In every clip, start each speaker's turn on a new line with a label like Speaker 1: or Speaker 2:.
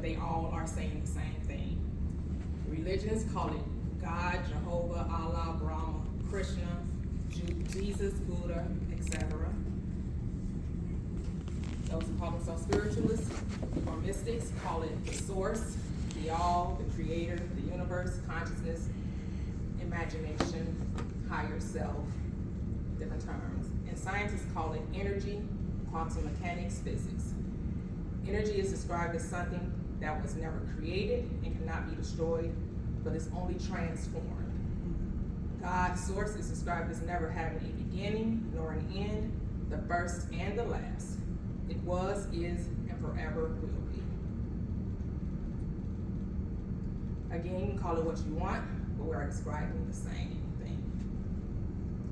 Speaker 1: they all are saying the same thing. Religions call it God, Jehovah, Allah, Brahma, Krishna, Jesus, Buddha, etc. Those who call themselves spiritualists or mystics call it the source, the all, the creator, the universe, consciousness, imagination, higher self, different terms. And scientists call it energy, quantum mechanics, physics. Energy is described as something that was never created and cannot be destroyed, but is only transformed. God's source is described as never having a beginning nor an end, the first and the last. It was, is, and forever will be. Again, you can call it what you want, but we are describing the same thing.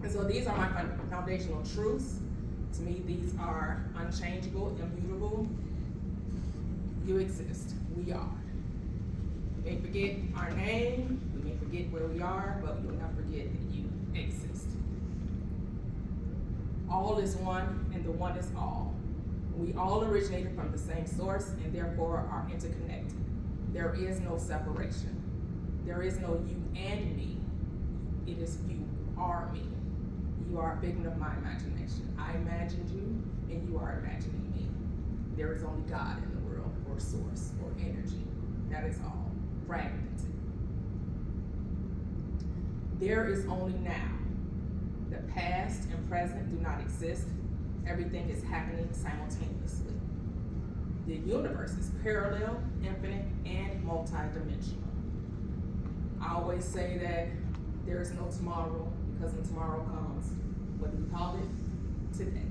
Speaker 1: And so these are my foundational truths. To me, these are unchangeable, immutable. You exist. We are. We may forget our name, we may forget where we are, but we will not forget that you exist. All is one, and the one is all. We all originated from the same source, and therefore are interconnected. There is no separation. There is no you and me. It is you are me. You are a figment of my imagination. I imagined you, and you are imagining me. There is only God in the world, or source, or energy. That is all. Fragmented. There is only now. The past and present do not exist. Everything is happening simultaneously. The universe is parallel, infinite, and multidimensional. I always say that there is no tomorrow, because when tomorrow comes, what do we call it? Today.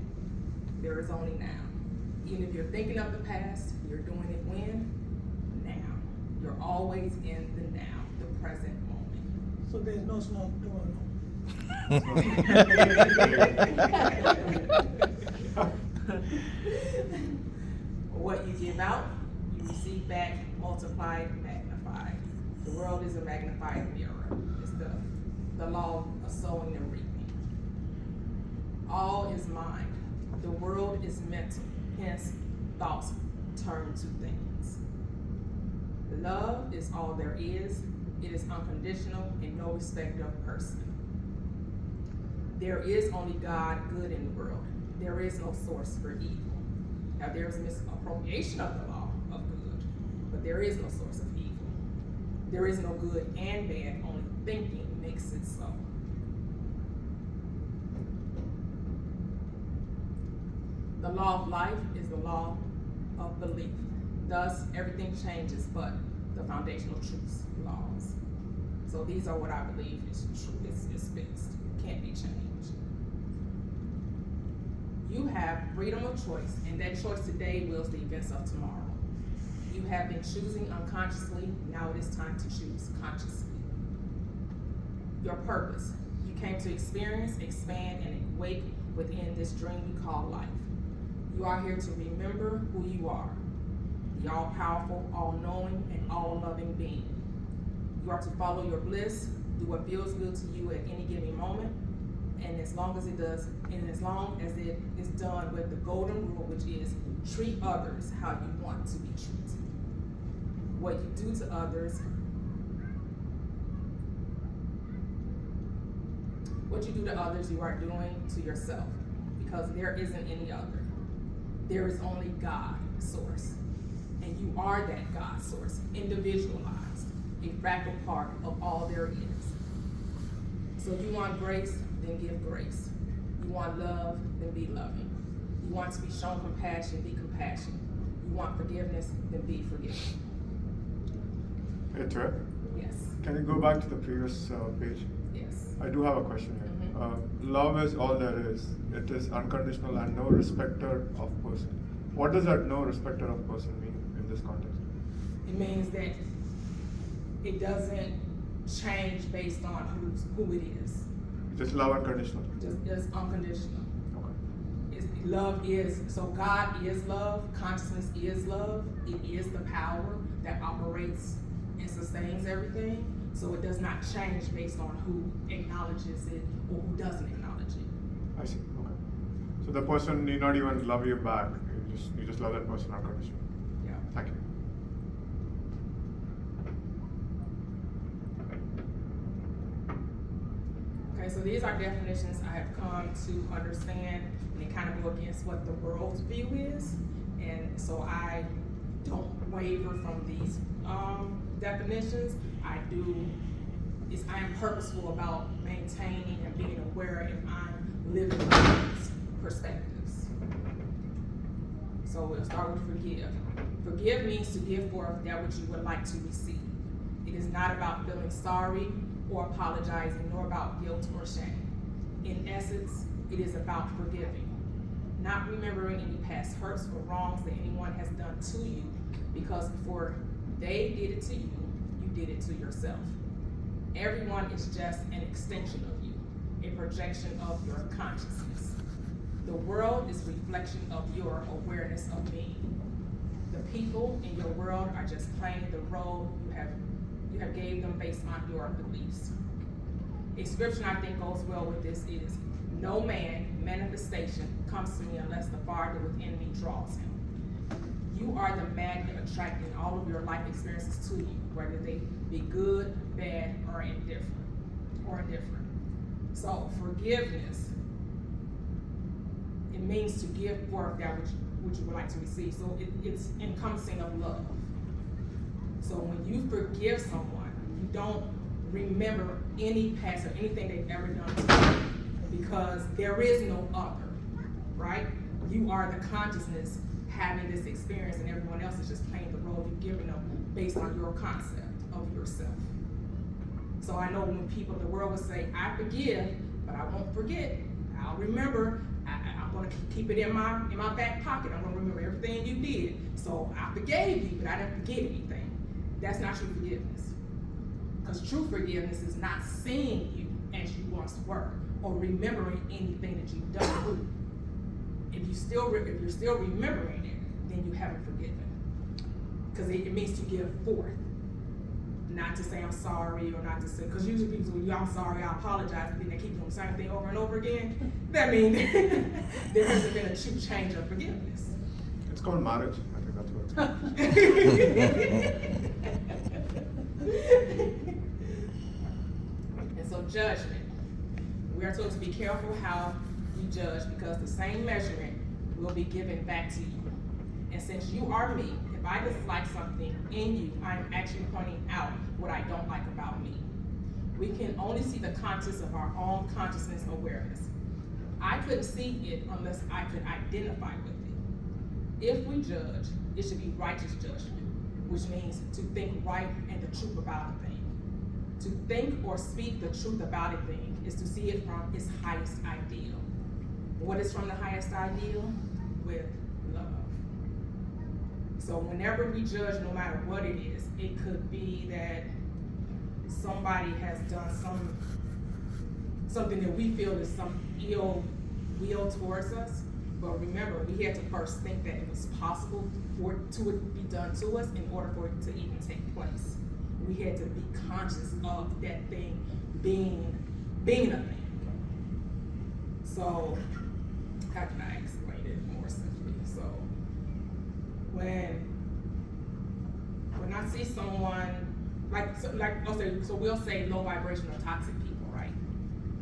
Speaker 1: There is only now. Even if you're thinking of the past, you're doing it when? Now. You're always in the now, the present moment.
Speaker 2: So there's no smoke tomorrow.
Speaker 1: What you give out, you receive back, multiplied, magnified. The world is a magnified mirror. It's the law of sowing and reaping. All is mind. The world is mental. Hence, thoughts turn to things. Love is all there is. It is unconditional and no respecter of person. There is only God, good in the world. There is no source for evil. Now there is misappropriation of the law of good, but there is no source of evil. There is no good and bad, only thinking makes it so. The law of life is the law of belief. Thus, everything changes but the foundational truths, laws. So these are what I believe is true, is fixed, can't be changed. You have freedom of choice, and that choice today wills the events of tomorrow. You have been choosing unconsciously, now it is time to choose consciously. Your purpose. You came to experience, expand, and wake within this dream we call life. You are here to remember who you are, the all-powerful, all-knowing, and all-loving being. You are to follow your bliss, do what feels good to you at any given moment, and as long as it does, and as long as it is done with the golden rule, which is treat others how you want to be treated. What you do to others, you are doing to yourself, because there isn't any other. There is only God, source, and you are that God source, individualized, a fractal part of all there is. So you want grace, then give grace. You want love, then be loving. You want to be shown compassion, be compassionate. You want forgiveness, then be forgiving.
Speaker 3: Hey, Toyia,
Speaker 1: Yes.
Speaker 3: can you go back to the previous page?
Speaker 1: Yes.
Speaker 3: I do have a question here. Love is all there is. It is unconditional and no respecter of person. What does that no respecter of person mean in this context?
Speaker 1: It means that it doesn't change based on who it is.
Speaker 3: Just love unconditional.
Speaker 1: Just unconditional.
Speaker 3: Okay.
Speaker 1: Love is, so God is love, consciousness is love, it is the power that operates and sustains everything. So it does not change based on who acknowledges it or who doesn't acknowledge it.
Speaker 3: I see. Okay. So the person need not even love you back. You just love that person unconditionally.
Speaker 1: Yeah.
Speaker 3: Thank you.
Speaker 1: And so these are definitions I have come to understand, and they kind of go against what the world's view is. And so I don't waver from these definitions. I am purposeful about maintaining and being aware if I'm living these perspectives. So we'll start with forgive. Forgive means to give forth that which you would like to receive. It is not about feeling sorry or apologizing, nor about guilt or shame. In essence, it is about forgiving, not remembering any past hurts or wrongs that anyone has done to you, because before they did it to you, you did it to yourself. Everyone is just an extension of you, a projection of your consciousness. The world is a reflection of your awareness of being. The people in your world are just playing the role you have gave them based on your beliefs. A scripture I think goes well with this is, no manifestation comes to me unless the Father within me draws him. You are the magnet attracting all of your life experiences to you, whether they be good, bad, or indifferent. So forgiveness, it means to give forth that which you would like to receive. So it's encompassing of love. So when you forgive someone, you don't remember any past or anything they've ever done to you, because there is no other, right? You are the consciousness having this experience, and everyone else is just playing the role you've given them based on your concept of yourself. So I know when people in the world will say, I forgive, but I won't forget. I'll remember. I'm going to keep it in my back pocket. I'm going to remember everything you did. So I forgave you, but I didn't forget anything. That's not true forgiveness. Because true forgiveness is not seeing you as you once were, or remembering anything that you've done. If you're still remembering it, then you haven't forgiven. Because it means to give forth. Not to say I'm sorry, or not to say, because usually people say, I'm sorry, I apologize, but then they keep doing the same thing over and over again. That means there hasn't been a true change of forgiveness.
Speaker 3: It's called marriage. I think that's what it's called.
Speaker 1: And so judgment. We are told to be careful how we judge, because the same measurement will be given back to you. And since you are me, if I dislike something in you, I'm actually pointing out what I don't like about me. We can only see the contents of our own consciousness awareness. I couldn't see it unless I could identify with it. If we judge, it should be righteous judgment, which means to think right and the truth about a thing. To think or speak the truth about a thing is to see it from its highest ideal. What is from the highest ideal? With love. So whenever we judge, no matter what it is, it could be that somebody has done something that we feel is some ill will towards us. But remember, we had to first think that it was possible for it to be done to us in order for it to even take place. We had to be conscious of that thing being a thing. So, how can I explain it more simply? So, when I see someone, so we'll say low vibrational toxic people, right?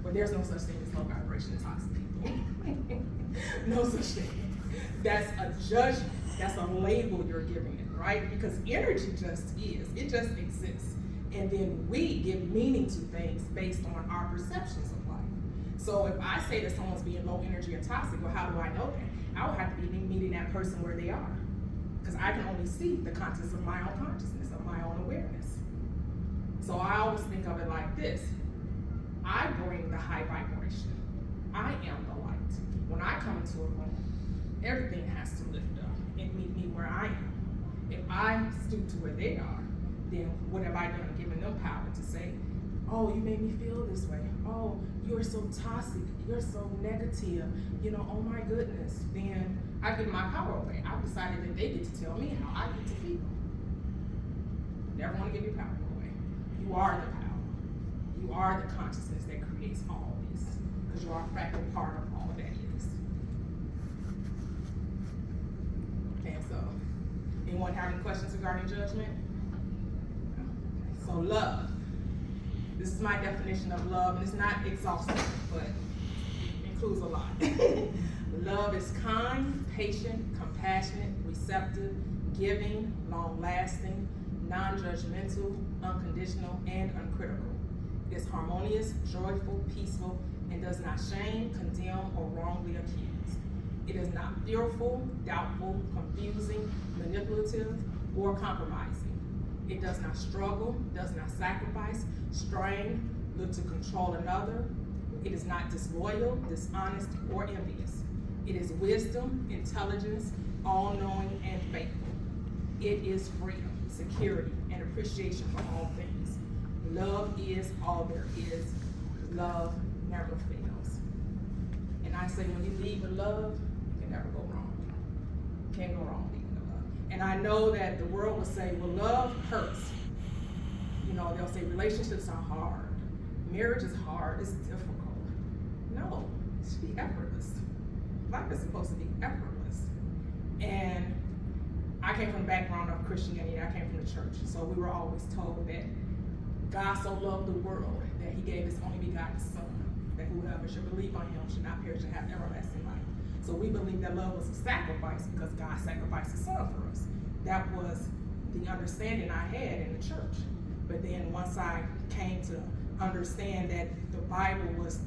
Speaker 1: But there's no such thing as low vibrational toxic people. No such thing. That's a judgment. That's a label you're giving it, right? Because energy just is. It just exists. And then we give meaning to things based on our perceptions of life. So if I say that someone's being low energy or toxic, well, how do I know that? I would have to be meeting that person where they are. Because I can only see the contents of my own consciousness, of my own awareness. So I always think of it like this. I bring the high vibration. I am the light. When I come into a room, everything has to lift up and meet me where I am. If I stoop to where they are, then what have I done? Given them power to say, oh, you made me feel this way. Oh, you're so toxic. You're so negative. Oh my goodness. Then I give my power away. I've decided that they get to tell me how I get to feel. Never want to give your power away. You are the power. You are the consciousness that creates all this. Because you are a fractal part of all that is. And so, anyone have any questions regarding judgment? So love. This is my definition of love, and it's not exhaustive, but it includes a lot. Love is kind, patient, compassionate, receptive, giving, long-lasting, non-judgmental, unconditional, and uncritical. It is harmonious, joyful, peaceful, and does not shame, condemn, or wrongly accuse. It is not fearful, doubtful, confusing, manipulative, or compromising. It does not struggle, does not sacrifice, strain, look to control another. It is not disloyal, dishonest, or envious. It is wisdom, intelligence, all-knowing, and faithful. It is freedom, security, and appreciation for all things. Love is all there is. Love never fails. And I say, when you lead with love, you can never go wrong. You can't go wrong leading with love. And I know that the world will say, well, love hurts. You know, they'll say relationships are hard. Marriage is hard, it's difficult. No, it should be effortless. Life is supposed to be effortless. And I came from the background of Christianity. I came from the church. So we were always told that God so loved the world that he gave his only begotten son, that whoever should believe on him should not perish and have everlasting life. So we believe that love was a sacrifice because God sacrificed his son for us. That was the understanding I had in the church. But then once I came to understand that the Bible was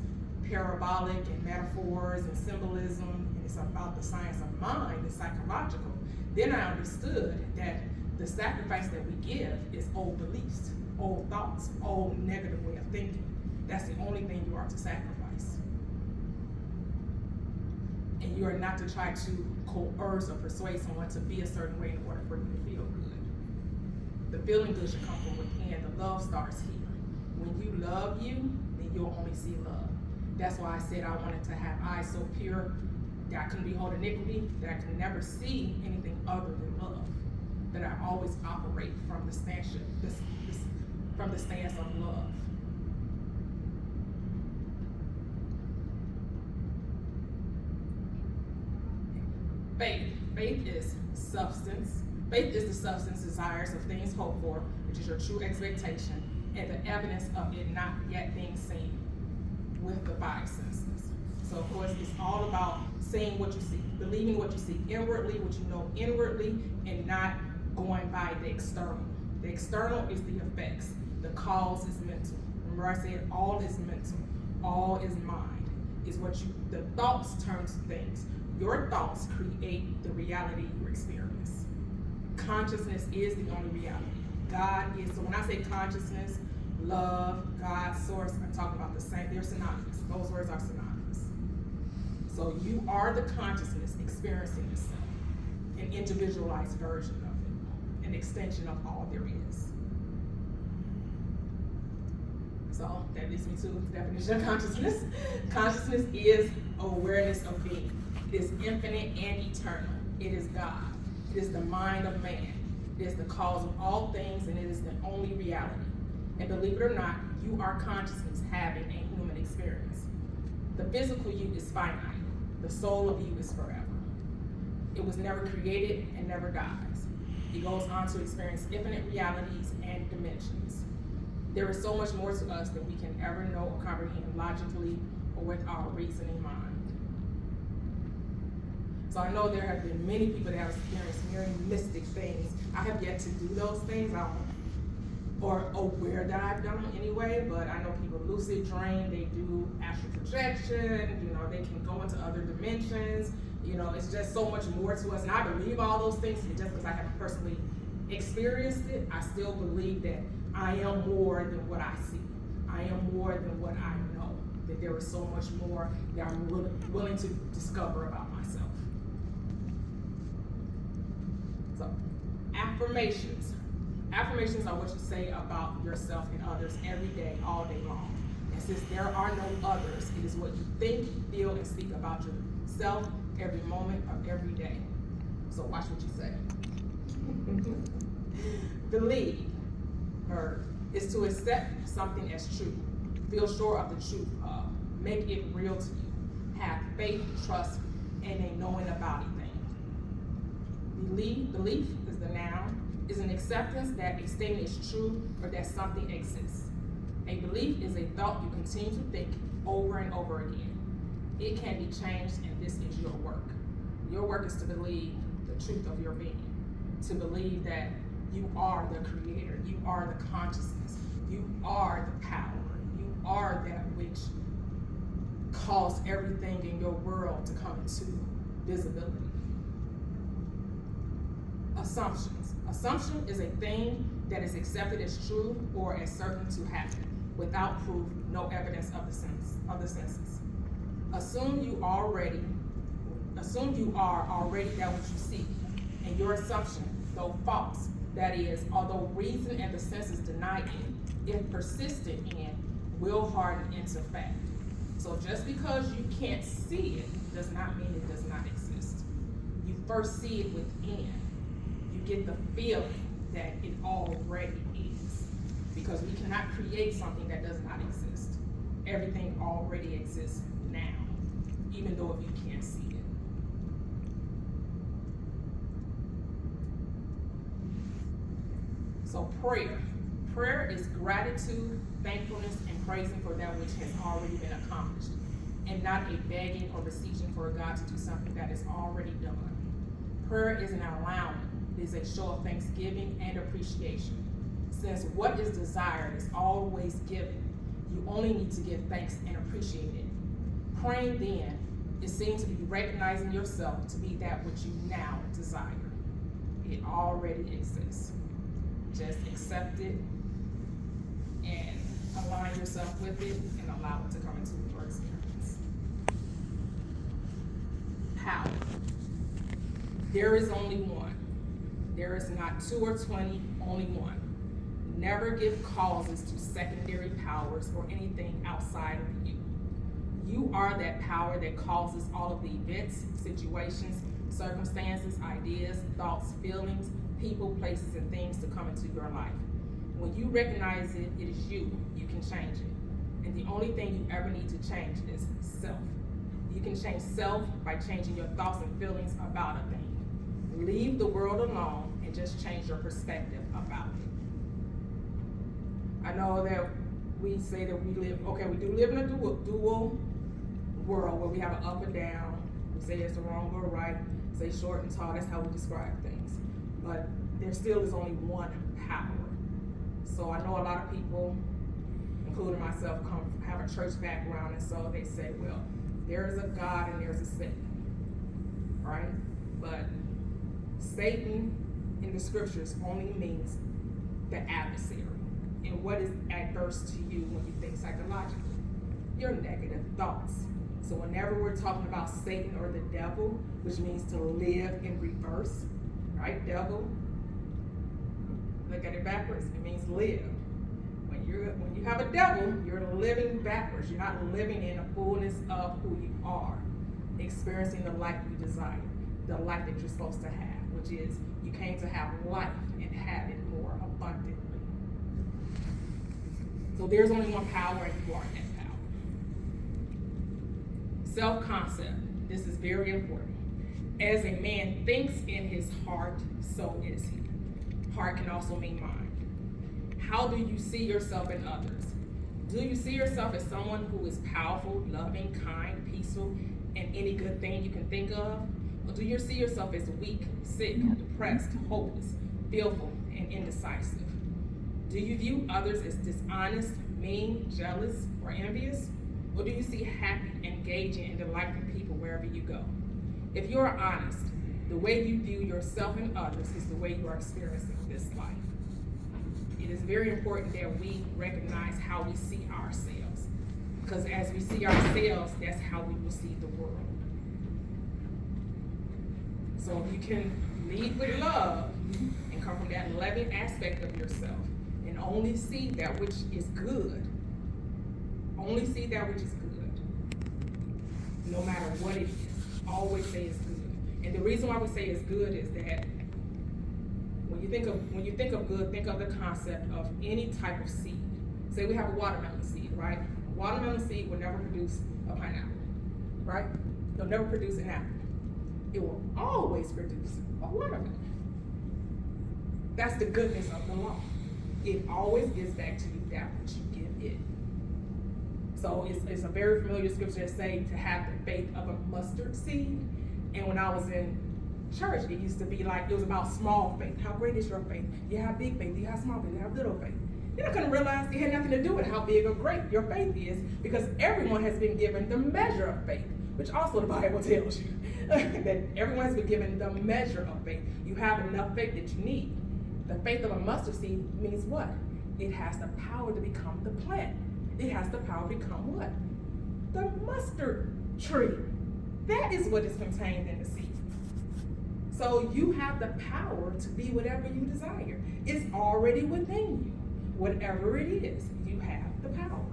Speaker 1: parabolic and metaphors and symbolism, and it's about the science of mind, it's psychological, then I understood that the sacrifice that we give is old beliefs, old thoughts, old negative way of thinking. That's the only thing you are to sacrifice. And you are not to try to coerce or persuade someone to be a certain way in order for you to feel good. The feeling good should come from within. The love starts here. When you love you, then you'll only see love. That's why I said I wanted to have eyes so pure that I couldn't behold iniquity, that I could never see anything other than love. That I always operate from the stance of love. Faith. Faith is substance. Faith is the substance, desires of things hoped for, which is your true expectation, and the evidence of it not yet being seen with the five senses. So of course, it's all about seeing what you see, believing what you see inwardly, what you know inwardly, and not going by the external. The external is the effects. The cause is mental. Remember I said all is mental. All is mind. Is what the thoughts turn to things. Your thoughts create the reality you experience. Consciousness is the only reality. God is, so when I say consciousness, love, God, source, I'm talking about the same, they're synonymous. Those words are synonymous. So you are the consciousness experiencing yourself, an individualized version of it, an extension of all there is. So that leads me to the definition of consciousness. Consciousness is awareness of being. It is infinite and eternal. It is God. It is the mind of man. It is the cause of all things, and it is the only reality. And believe it or not, you are consciousness having a human experience. The physical you is finite. The soul of you is forever. It was never created and never dies. It goes on to experience infinite realities and dimensions. There is so much more to us than we can ever know or comprehend logically or with our reasoning mind. So I know there have been many people that have experienced very mystic things. I have yet to do those things, or aware that I've done them anyway, but I know people lucid dream, they do astral projection, you know, they can go into other dimensions. You know, it's just so much more to us, and I believe all those things, and just because I haven't personally experienced it, I still believe that I am more than what I see. I am more than what I know, that there is so much more that I'm willing to discover about myself. So, affirmations. Affirmations are what you say about yourself and others every day, all day long. And since there are no others, it is what you think, feel, and speak about yourself every moment of every day. So watch what you say. Believe, is to accept something as true. Feel sure of the truth of. Make it real to you. Have faith, trust, and a knowing about it thing. Belief is the noun, is an acceptance that a statement is true or that something exists. A belief is a thought you continue to think over and over again. It can be changed, and this is your work. Your work is to believe the truth of your being, to believe that you are the creator, you are the consciousness, you are the power, you are that which caused everything in your world to come into visibility. Assumptions. Assumption is a thing that is accepted as true or as certain to happen, without proof, no evidence of the senses. Assume you are already that which you seek, and your assumption, though false, that is, although reason and the senses deny it, if persistent in, will harden into fact. So just because you can't see it does not mean it does not exist. You first see it within. You get the feeling that it already is, because we cannot create something that does not exist. Everything already exists now, even though if you can't see it. So prayer is gratitude, thankfulness, and praising for that which has already been accomplished, and not a begging or beseeching for God to do something that is already done. Prayer is an allowance. It is a show of thanksgiving and appreciation. Since what is desired is always given, you only need to give thanks and appreciate it. Praying then, it seems to be recognizing yourself to be that which you now desire. It already exists. Just accept it and align yourself with it and allow it to come into your experience. Power. There is only one. There is not 2 or 20, only one. Never give causes to secondary powers or anything outside of you. You are that power that causes all of the events, situations, circumstances, ideas, thoughts, feelings, people, places, and things to come into your life. When you recognize it, it is you. You can change it. And the only thing you ever need to change is self. You can change self by changing your thoughts and feelings about a thing. Leave the world alone and just change your perspective about it. I know that we say that we do live in a dual world where we have an up and down. We say it's the wrong or right, say short and tall, that's how we describe things. But there still is only one power. So I know a lot of people, including myself, have a church background, and so they say, well, there's a God and there's a Satan, right? But Satan in the scriptures only means the adversary. And what is adverse to you when you think psychologically? Your negative thoughts. So whenever we're talking about Satan or the devil, which means to live in reverse, right? Devil, look at it backwards, it means live. When you have a devil, you're living backwards. You're not living in the fullness of who you are, experiencing the life you desire, the life that you're supposed to have, which is you came to have life and have it more abundantly. So there's only one power, and you are that power. Self-concept. This is very important. As a man thinks in his heart, so is he. Heart can also mean mind. How do you see yourself in others? Do you see yourself as someone who is powerful, loving, kind, peaceful, and any good thing you can think of? Or do you see yourself as weak, sick, depressed, hopeless, fearful, and indecisive? Do you view others as dishonest, mean, jealous, or envious? Or do you see happy, engaging, and delightful people wherever you go? If you are honest, the way you view yourself and others is the way you are experiencing this life. It is very important that we recognize how we see ourselves, because as we see ourselves, that's how we will see the world. So if you can lead with love and come from that loving aspect of yourself and only see that which is good, only see that which is good, no matter what it is, always say it's good. And the reason why we say it's good is that when you think of good, think of the concept of any type of seed. Say we have a watermelon seed, right? A watermelon seed will never produce a pineapple, right? It'll never produce an apple. It will always produce a watermelon. That's the goodness of the law. It always gives back to you that which you give it. So it's a very familiar scripture that say to have the faith of a mustard seed. And when I was in church, it used to be like, it was about small faith. How great is your faith? You have big faith, you have small faith, you have little faith. You're not going to realize it had nothing to do with how big or great your faith is, because everyone has been given the measure of faith, which also the Bible tells you that everyone has been given the measure of faith. You have enough faith that you need. The faith of a mustard seed means what? It has the power to become the plant. It has the power to become what? The mustard tree. That is what is contained in the seed. So you have the power to be whatever you desire. It's already within you. Whatever it is, you have the power.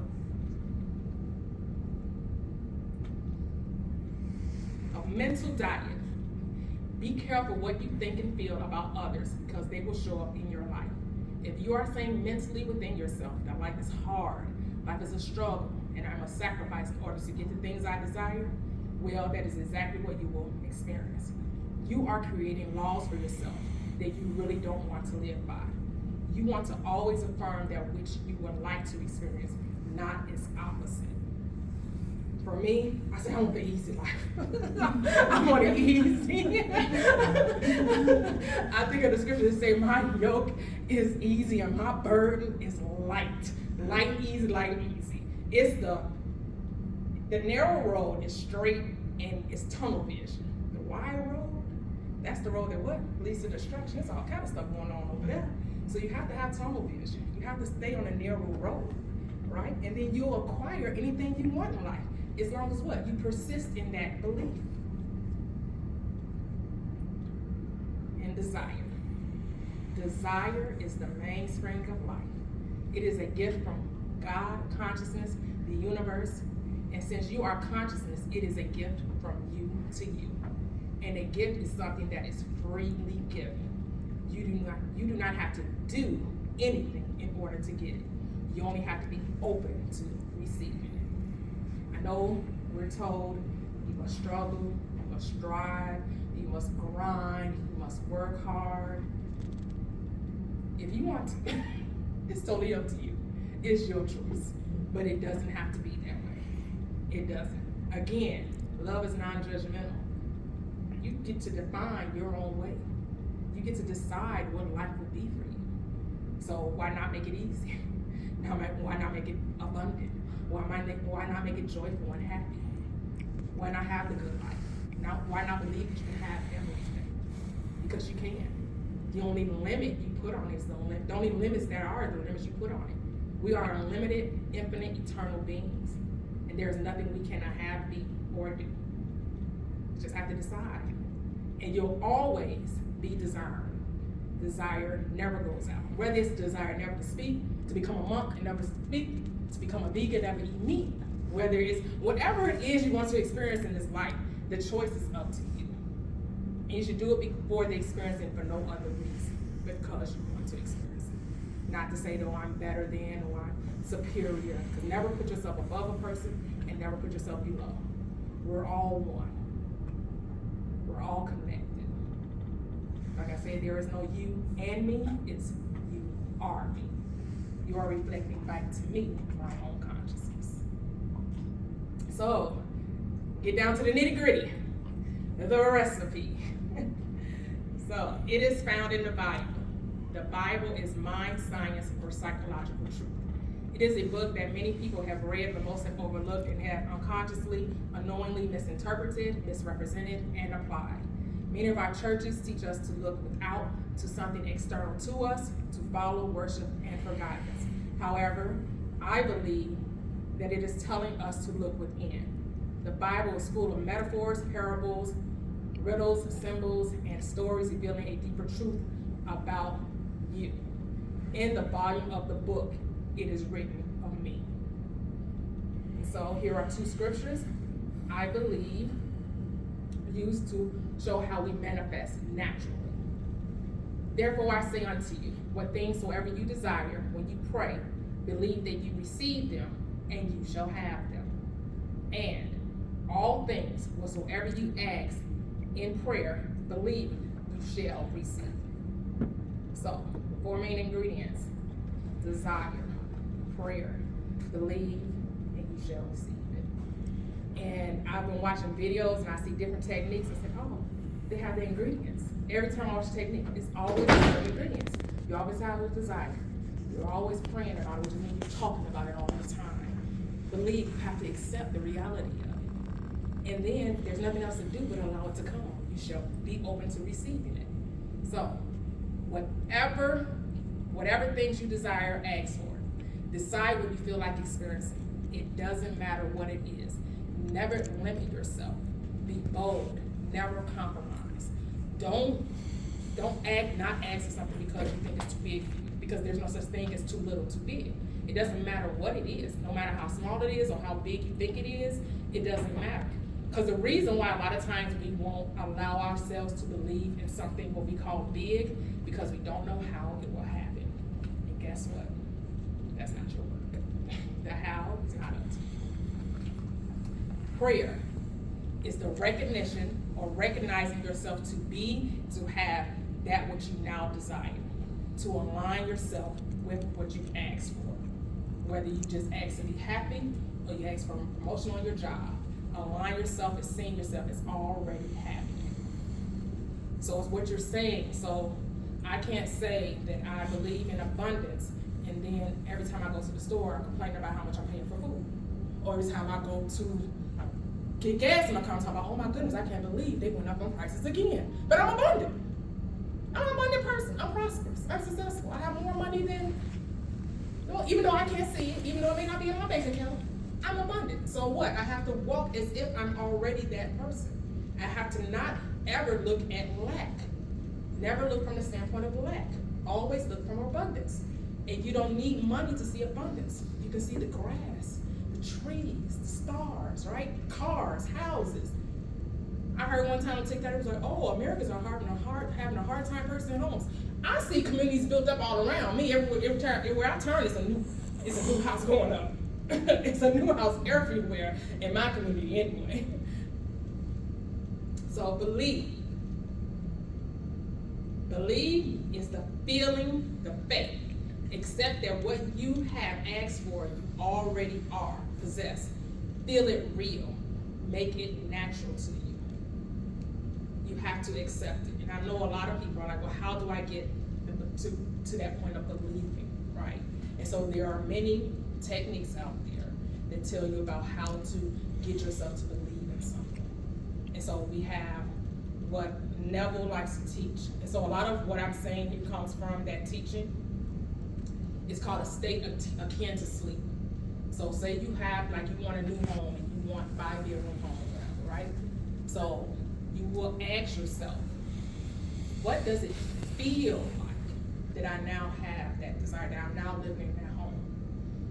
Speaker 1: A mental diet. Be careful what you think and feel about others, because they will show up in your life. If you are saying mentally within yourself that life is hard, life is a struggle, and I must sacrifice in order to get the things I desire, well, that is exactly what you will experience. You are creating laws for yourself that you really don't want to live by. You want to always affirm that which you would like to experience, not its opposite. For me, I say I want the easy life. I want it easy. I think of the scripture that say my yoke is easy and my burden is light. Light, easy. It's the narrow road is straight and it's tunnel vision. The wide road, that's the road that what? Leads to destruction. There's all kind of stuff going on over there. So you have to have tunnel vision. You have to stay on a narrow road, right? And then you'll acquire anything you want in life, as long as what? You persist in that belief. And desire. Desire is the mainspring of life. It is a gift from God, consciousness, the universe. And since you are consciousness, it is a gift from you to you. And a gift is something that is freely given. You do not have to do anything in order to get it. You only have to be open to receiving it. I know we're told you must struggle, you must strive, you must grind, you must work hard. If you want to, it's totally up to you. It's your choice. But it doesn't have to be that way. It doesn't. Again, love is non-judgmental. You get to define your own way. You get to decide what life will be for you. So why not make it easy? Why not make it abundant? Why not make it joyful and happy? Why not have the good life? Why not believe that you can have everything? Because you can. The only limit you put on it is the only limits there are the limits you put on it. We are unlimited, infinite, eternal beings. And there's nothing we cannot have, be, or do. You just have to decide. And you'll always be desiring. Desire never goes out. Whether it's desire never to speak, to become a monk and never speak, to become a vegan, never eat meat, whether it's whatever it is you want to experience in this life, the choice is up to you. And you should do it before the experience and for no other reason, because you want to experience it. Not to say, no, I'm better than or I'm superior, because never put yourself above a person and never put yourself below. We're all one. We're all connected. Like I said, there is no you and me, it's you are me. You are reflecting back to me, my own consciousness. So, get down to the nitty-gritty, the recipe. So, it is found in the Bible. The Bible is mind science or psychological truth. It is a book that many people have read, but most have overlooked and have unconsciously, unknowingly misinterpreted, misrepresented, and applied. Many of our churches teach us to look without, to something external to us, to follow, worship, and for guidance. However, I believe that it is telling us to look within. The Bible is full of metaphors, parables, riddles, symbols, and stories revealing a deeper truth about you. In the volume of the book, it is written of me. And so here are two scriptures I believe used to show how we manifest naturally. Therefore I say unto you, what things soever you desire when you pray, believe that you receive them, and you shall have them. And all things whatsoever you ask in prayer, believe you shall receive. So, 4 main ingredients: desire, prayer, Believe and you shall receive it. And I've been watching videos and I see different techniques and say, oh, they have the ingredients. Every time I watch a technique, it's always the ingredients. You always have a desire. You're always praying about it, which means you're talking about it all the time. Believe, you have to accept the reality of it. And then there's nothing else to do but allow it to come. You shall be open to receiving it. So, whatever things you desire, ask for. Decide what you feel like experiencing. It doesn't matter what it is. Never limit yourself. Be bold. Never compromise. Don't not ask for something because you think it's too big for you. Because there's no such thing as too little, too big. It doesn't matter what it is. No matter how small it is or how big you think it is, it doesn't matter. Because the reason why a lot of times we won't allow ourselves to believe in something what we call big, because we don't know how it will happen. And guess what? That's not your work. The how is not up to you. Prayer is the recognition or recognizing yourself to be, to have that which you now desire. To align yourself with what you asked for. Whether you just ask to be happy or you ask for a promotion on your job. Align yourself as seeing yourself as already happening. So it's what you're saying. So I can't say that I believe in abundance and then every time I go to the store I'm complaining about how much I'm paying for food. Or every time I go to get gas in my car I'm talking about, oh my goodness, I can't believe they went up on prices again. But I'm abundant. I'm an abundant person. I'm prosperous. I'm successful. I have more money than, well, even though I can't see it, even though it may not be in my bank account, I'm abundant. So what? I have to walk as if I'm already that person. I have to not ever look at lack. Never look from the standpoint of lack. Always look from abundance. And you don't need money to see abundance. You can see the grass, the trees, the stars, right? Cars, houses. I heard one time on TikTok, it was like, oh, Americans are having a hard time purchasing homes. I see communities built up all around me. Everywhere I turn, it's a new house going up. It's a new house everywhere in my community anyway. So believe. Believe is the feeling, the faith. Accept that what you have asked for, you already are, possess. Feel it real. Make it natural to you. You have to accept it. And I know a lot of people are like, well, how do I get to that point of believing, right? And so there are many techniques out there that tell you about how to get yourself to believe in something. And so we have what Neville likes to teach. And so a lot of what I'm saying here comes from that teaching. It's called a state akin to sleep. So say you have, like you want a new home and you want 5-bedroom home or whatever, right? So you will ask yourself, what does it feel like that I now have that desire, that I'm now living in that home?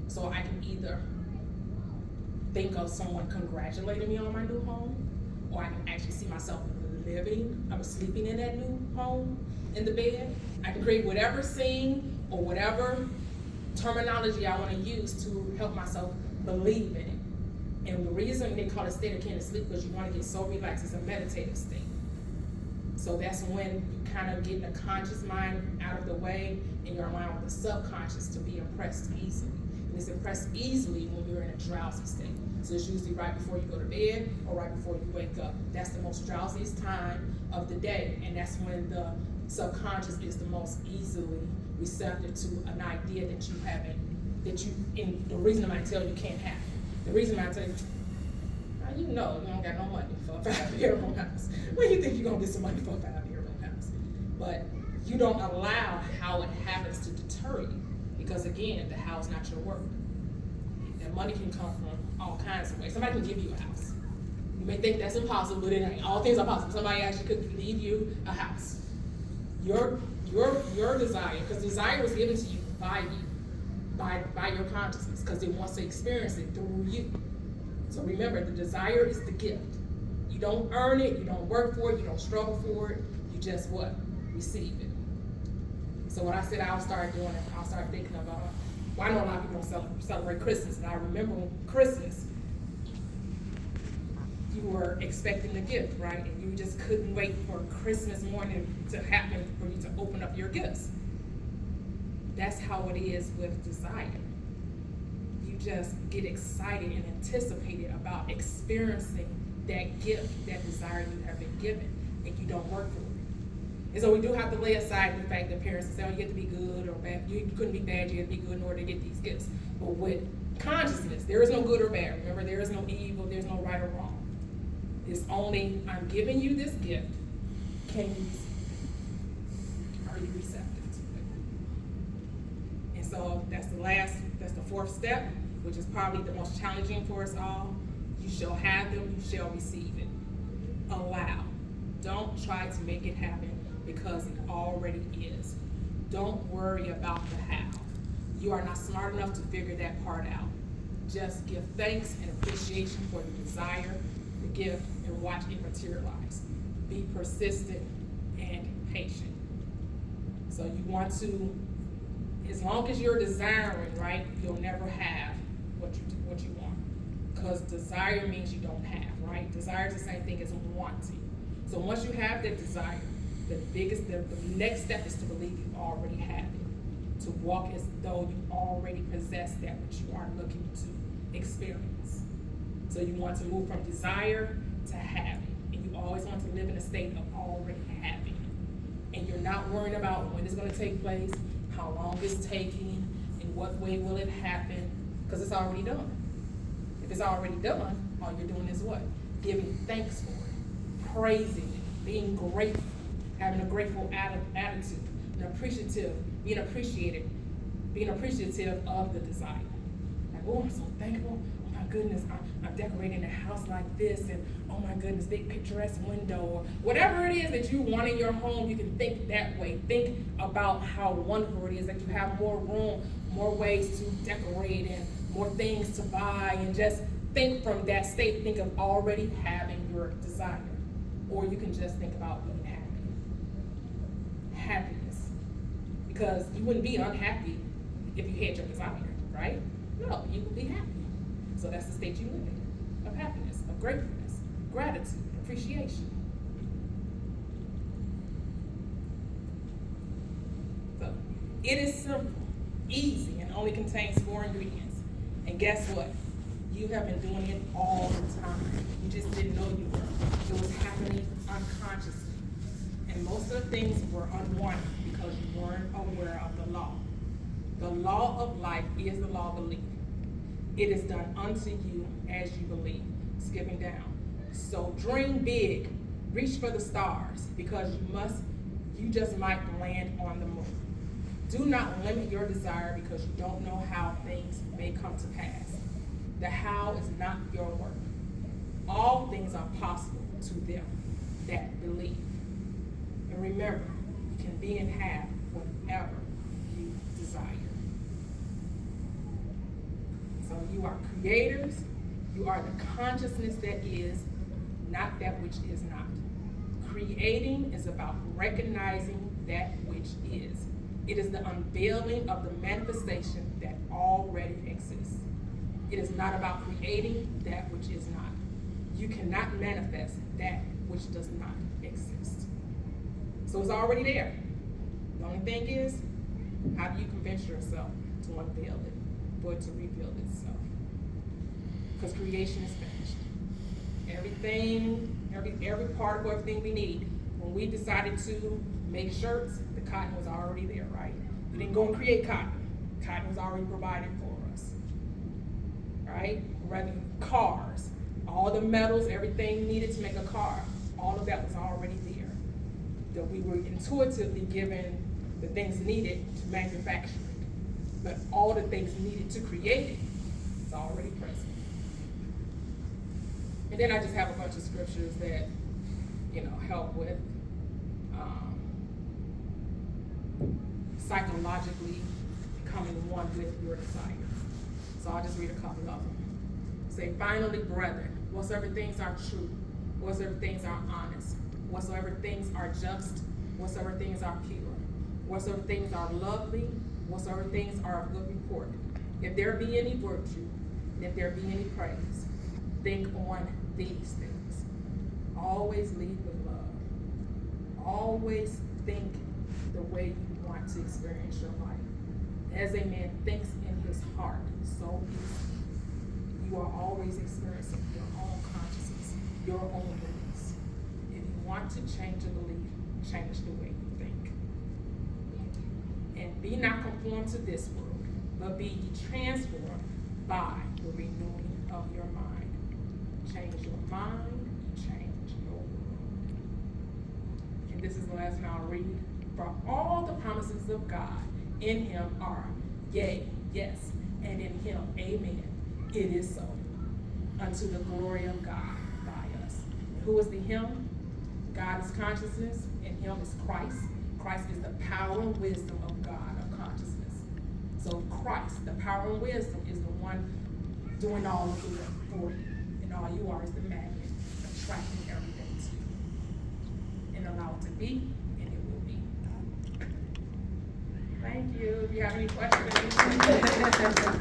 Speaker 1: So I can either think of someone congratulating me on my new home, or I can actually see myself sleeping in that new home, in the bed. I can create whatever scene or whatever terminology I want to use to help myself believe in it. And the reason they call it state akin to sleep, because you want to get so relaxed, it's a meditative state. So that's when you kind of get the conscious mind out of the way and you're allowing the subconscious to be impressed easily. And it's impressed easily when you're in a drowsy state. So it's usually right before you go to bed or right before you wake up. That's the most drowsiest time of the day, and that's when the subconscious is the most easily receptive to an idea that you haven't, and the reason I might tell you can't happen. The reason I tell you, you know you don't got no money for a 5-bedroom house. Where do you think you're gonna get some money for a 5-bedroom house? But you don't allow how it happens to deter you, because again, the house not your work. That money can come from all kinds of ways. Somebody can give you a house. You may think that's impossible, but it ain't. All things are possible. Somebody actually could leave you a house. Your desire, because desire was given to you, by your consciousness, because it wants to experience it through you. So remember, the desire is the gift. You don't earn it, you don't work for it, you don't struggle for it, you just what? Receive it. So when I said I'll start doing it, I'll start thinking about, well, I know a lot of people don't celebrate Christmas, and I remember Christmas, you were expecting a gift, right? And you just couldn't wait for Christmas morning to happen for you to open up your gifts. That's how it is with desire. You just get excited and anticipated about experiencing that gift, that desire you have been given, and you don't work for it. And so we do have to lay aside the fact that parents say, oh, you have to be good or bad. You couldn't be bad, you have to be good in order to get these gifts. But with consciousness, there is no good or bad. Remember, there is no evil, there's no right or wrong. It's only, I'm giving you this gift. Can you receive it? Are you receptive to it? And so that's the fourth step, which is probably the most challenging for us all. You shall have them, you shall receive it. Allow. Don't try to make it happen because it already is. Don't worry about the how. You are not smart enough to figure that part out. Just give thanks and appreciation for the desire, the gift, and watch it materialize. Be persistent and patient. So you want to, as long as you're desiring, right, you'll never have what you want. Because desire means you don't have, right? Desire is the same thing as wanting. So once you have that desire, the next step is to believe you already have it. To walk as though you already possess that which you are looking to experience. So you want to move from desire to having. And you always want to live in a state of already having. And you're not worrying about when it's going to take place, how long it's taking, in what way will it happen, because it's already done. If it's already done, all you're doing is what? Giving thanks for it, praising it, being grateful, having a grateful attitude, being appreciative of the desire. Like, oh, I'm so thankful. Oh my goodness, I'm decorating a house like this, and oh my goodness, big picturesque window, or whatever it is that you want in your home. You can think that way. Think about how wonderful it is that you have more room, more ways to decorate, and more things to buy, and just think from that state. Think of already having your desire. Or you can just think about being happy. Happiness. Because you wouldn't be unhappy if you had your desire, right? No, you would be happy. So that's the state you live in, of happiness, of gratefulness, gratitude, appreciation. So it is simple, easy, and only contains 4 ingredients. And guess what? You have been doing it all the time. You just didn't know you were. It was happening unconsciously. And most of the things were unwanted because you weren't aware of the law. The law of life is the law of belief. It is done unto you as you believe. Skipping down. So dream big. Reach for the stars because you just might land on the moon. Do not limit your desire because you don't know how things may come to pass. The how is not your work. All things are possible to them that believe. And remember, you can be and have whatever you desire. So you are creators. You are the consciousness that is, not that which is not. Creating is about recognizing that which is. It is the unveiling of the manifestation that already exists. It is not about creating that which is not. You cannot manifest that which does not exist. So it's already there. The only thing is, how do you convince yourself to unveil it, for it to reveal itself? Because creation is finished. Everything, every particle, everything we need. When we decided to make shirts, the cotton was already there, right? We didn't go and create cotton. Cotton was already provided for us, right? Cars, all the metals, everything needed to make a car, all of that was already there. That we were intuitively given the things needed to manufacture it. But all the things needed to create it is already present. And then I just have a bunch of scriptures that, help with psychologically becoming one with your desires. So I'll just read a couple of them. Say, finally, brethren, whatsoever things are true, whatsoever things are honest, whatsoever things are just, whatsoever things are pure, whatsoever things are lovely, whatsoever things are of good report. If there be any virtue, and if there be any praise, think on these things. Always lead with love. Always think the way you want to experience your life. As a man thinks in his hard, so easy. You are always experiencing your own consciousness, your own beliefs. If you want to change a belief, change the way you think. And be not conformed to this world, but be ye transformed by the renewing of your mind. Change your mind, change your world. And this is the last one I'll read. For all the promises of God in him are yea, yes, and in him, amen. It is so, unto the glory of God by us. Who is the him? God is consciousness, and him is Christ. Christ is the power and wisdom of God, of consciousness. So Christ, the power and wisdom, is the one doing all of the work for you. And all you are is the magnet, attracting everything to you. And allow it to be, and it will be. Thank you. If you have any questions.